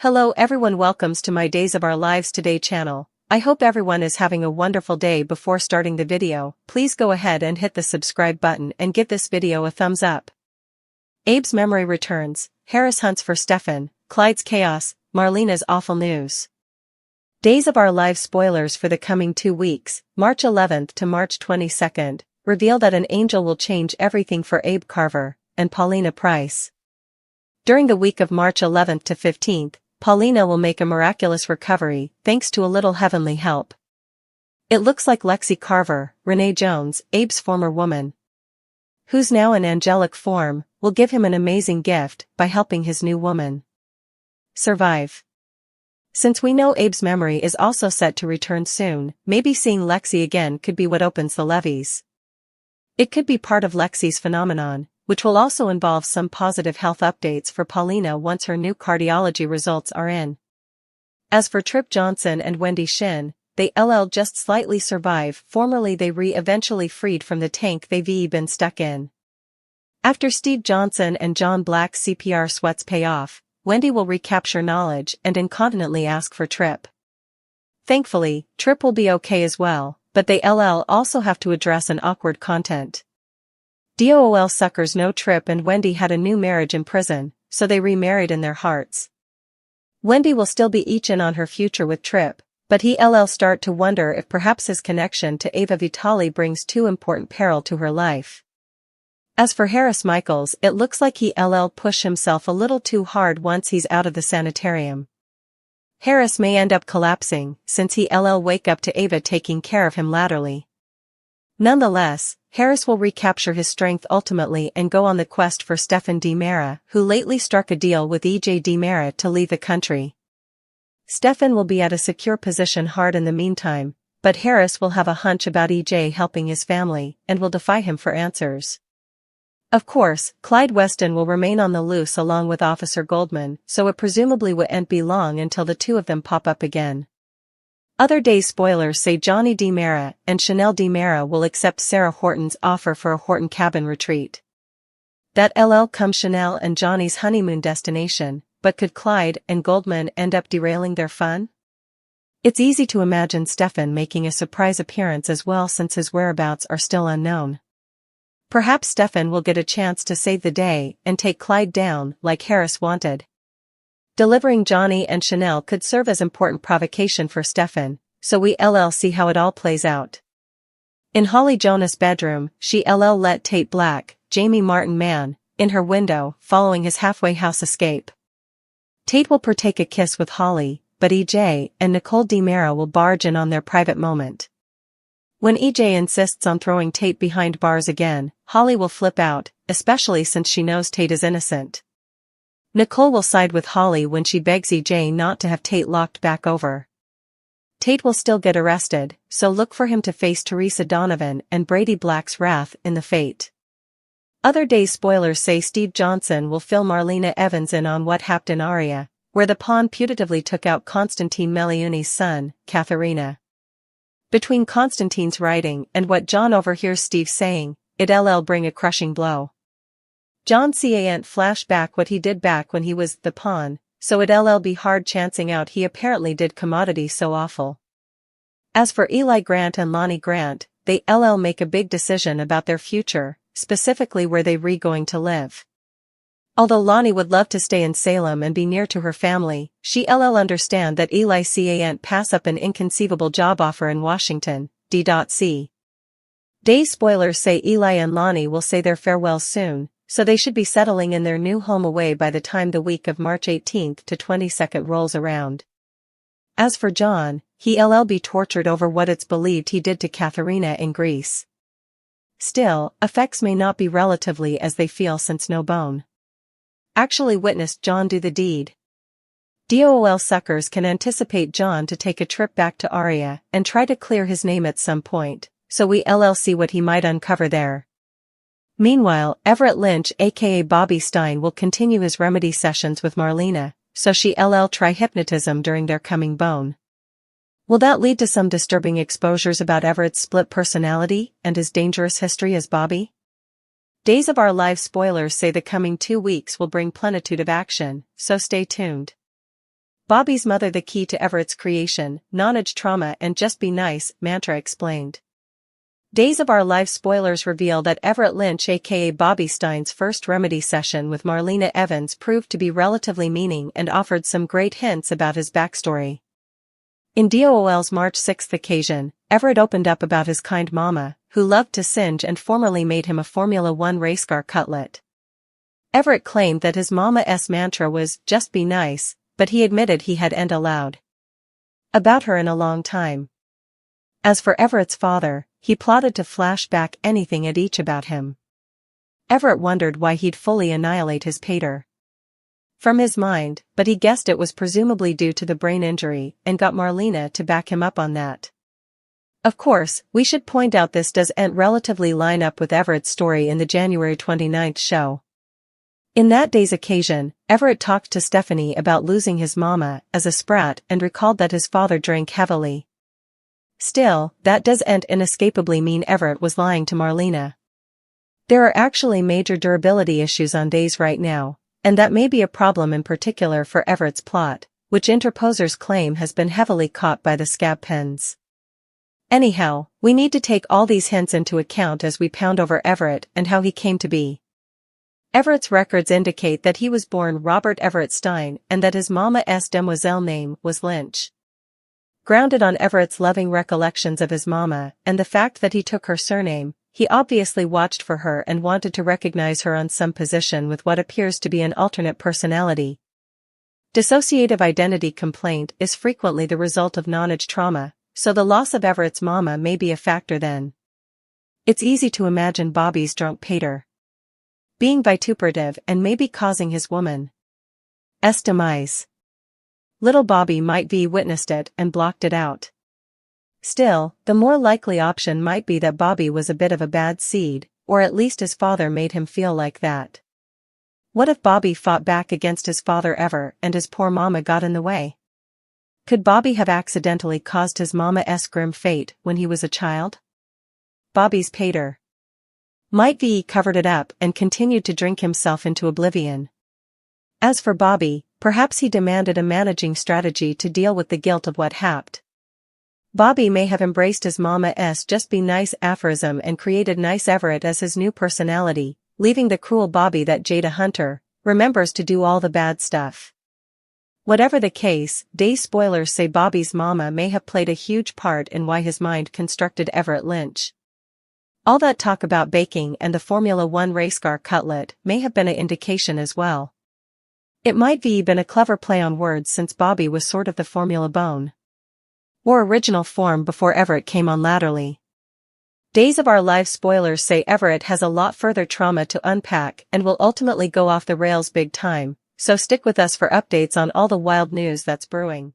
Hello everyone, welcomes to my Days of Our Lives Today channel. I hope everyone is having a wonderful day. Before starting the video, please go ahead and hit the subscribe button and give this video a thumbs up. Abe's memory returns, Harris hunts for Stefan, Clyde's chaos, Marlena's awful news. Days of Our Lives spoilers for the coming 2 weeks, March 11th to March 22nd, reveal that an angel will change everything for Abe Carver and Paulina Price. During the week of March 11th to 15th, Paulina will make a miraculous recovery thanks to a little heavenly help. It looks like Lexi Carver, Renee Jones, Abe's former woman, who's now in angelic form, will give him an amazing gift by helping his new woman survive. Since we know Abe's memory is also set to return soon, maybe seeing Lexi again could be what opens the levees. It could be part of Lexi's phenomenon, which will also involve some positive health updates for Paulina once her new cardiology results are in. As for Trip Johnson and Wendy Shin, they just slightly survive. Formerly they eventually freed from the tank they've been stuck in. After Steve Johnson and John Black's CPR sweats pay off, Wendy will recapture knowledge and incontinently ask for Trip. Thankfully, Trip will be okay as well, but they also have to address an awkward content. DOOL suckers know Trip and Wendy had a new marriage in prison, so they remarried in their hearts. Wendy will still be in on her future with Trip, but he'll start to wonder if perhaps his connection to Ava Vitali brings too important peril to her life. As for Harris Michaels, it looks like he'll push himself a little too hard once he's out of the sanitarium. Harris may end up collapsing, since he'll wake up to Ava taking care of him latterly. Nonetheless, Harris will recapture his strength ultimately and go on the quest for Stefan DiMera, who lately struck a deal with EJ DiMera to leave the country. Stefan will be at a secure position hard in the meantime, but Harris will have a hunch about EJ helping his family and will defy him for answers. Of course, Clyde Weston will remain on the loose along with Officer Goldman, so it presumably won't be long until the two of them pop up again. Other days spoilers say Johnny DiMera and Chanel DiMera will accept Sarah Horton's offer for a Horton cabin retreat. That comes Chanel and Johnny's honeymoon destination, but could Clyde and Goldman end up derailing their fun? It's easy to imagine Stefan making a surprise appearance as well, since his whereabouts are still unknown. Perhaps Stefan will get a chance to save the day and take Clyde down like Harris wanted. Delivering Johnny and Chanel could serve as important provocation for Stefan, so we'll see how it all plays out. In Holly Jonas' bedroom, she'll let Tate Black, Jamie Martin man, in her window, following his halfway house escape. Tate will partake a kiss with Holly, but EJ and Nicole DiMera will barge in on their private moment. When EJ insists on throwing Tate behind bars again, Holly will flip out, especially since she knows Tate is innocent. Nicole will side with Holly when she begs EJ not to have Tate locked back over. Tate will still get arrested, so look for him to face Teresa Donovan and Brady Black's wrath in The Fate. Other days spoilers say Steve Johnson will fill Marlena Evans in on what happened in Aria, where the pawn putatively took out Constantine Meliuni's son, Katharina. Between Constantine's writing and what John overhears Steve saying, it'll bring a crushing blow. John can't flash back what he did back when he was the pawn, so it'll be hard chancing out he apparently did commodity so awful. As for Eli Grant and Lonnie Grant, they'll make a big decision about their future, specifically where they going to live. Although Lonnie would love to stay in Salem and be near to her family, she'll understand that Eli can't pass up an inconceivable job offer in Washington, D.C. Days spoilers say Eli and Lonnie will say their farewells soon, so they should be settling in their new home away by the time the week of March 18th to 22nd rolls around. As for John, he'll be tortured over what it's believed he did to Katharina in Greece. Still, effects may not be relatively as they feel, since no bone actually witnessed John do the deed. DOOL suckers can anticipate John to take a trip back to Aria and try to clear his name at some point, so we'll see what he might uncover there. Meanwhile, Everett Lynch aka Bobby Stein will continue his remedy sessions with Marlena, so she'll try hypnotism during their coming bone. Will that lead to some disturbing exposures about Everett's split personality and his dangerous history as Bobby? Days of Our Lives spoilers say the coming 2 weeks will bring plenitude of action, so stay tuned. Bobby's mother the key to Everett's creation, knowledge trauma and just be nice, mantra explained. Days of Our Lives spoilers reveal that Everett Lynch aka Bobby Stein's first remedy session with Marlena Evans proved to be relatively meaning and offered some great hints about his backstory. In DOOL's March 6 occasion, Everett opened up about his kind mama, who loved to singe and formerly made him a Formula One race car cutlet. Everett claimed that his mama's mantra was, just be nice, but he admitted he hadn't allowed about her in a long time. As for Everett's father, he plotted to flash back anything at each about him. Everett wondered why he'd fully annihilate his pater from his mind, but he guessed it was presumably due to the brain injury and got Marlena to back him up on that. Of course, we should point out this doesn't relatively line up with Everett's story in the January 29 show. In that day's occasion, Everett talked to Stephanie about losing his mama as a sprat and recalled that his father drank heavily. Still, that doesn't inescapably mean Everett was lying to Marlena. There are actually major durability issues on Days right now, and that may be a problem in particular for Everett's plot, which interposers claim has been heavily caught by the scab pens. Anyhow, we need to take all these hints into account as we pound over Everett and how he came to be. Everett's records indicate that he was born Robert Everett Stein and that his mama's demoiselle name was Lynch. Grounded on Everett's loving recollections of his mama and the fact that he took her surname, he obviously watched for her and wanted to recognize her on some position with what appears to be an alternate personality. Dissociative identity complaint is frequently the result of knowledge trauma, so the loss of Everett's mama may be a factor then. It's easy to imagine Bobby's drunk pater being vituperative and maybe causing his woman's demise. Little Bobby might be witnessed it and blocked it out. Still, the more likely option might be that Bobby was a bit of a bad seed, or at least his father made him feel like that. What if Bobby fought back against his father ever and his poor mama got in the way? Could Bobby have accidentally caused his mama's grim fate when he was a child? Bobby's pater might be covered it up and continued to drink himself into oblivion. As for Bobby, perhaps he demanded a managing strategy to deal with the guilt of what happened. Bobby may have embraced his mama's just be nice aphorism and created Nice Everett as his new personality, leaving the cruel Bobby that Jada Hunter remembers to do all the bad stuff. Whatever the case, Days spoilers say Bobby's mama may have played a huge part in why his mind constructed Everett Lynch. All that talk about baking and the Formula One race car cutlet may have been an indication as well. It might be been a clever play on words since Bobby was sort of the formula bone or original form before Everett came on latterly. Days of Our Lives spoilers say Everett has a lot further trauma to unpack and will ultimately go off the rails big time, so stick with us for updates on all the wild news that's brewing.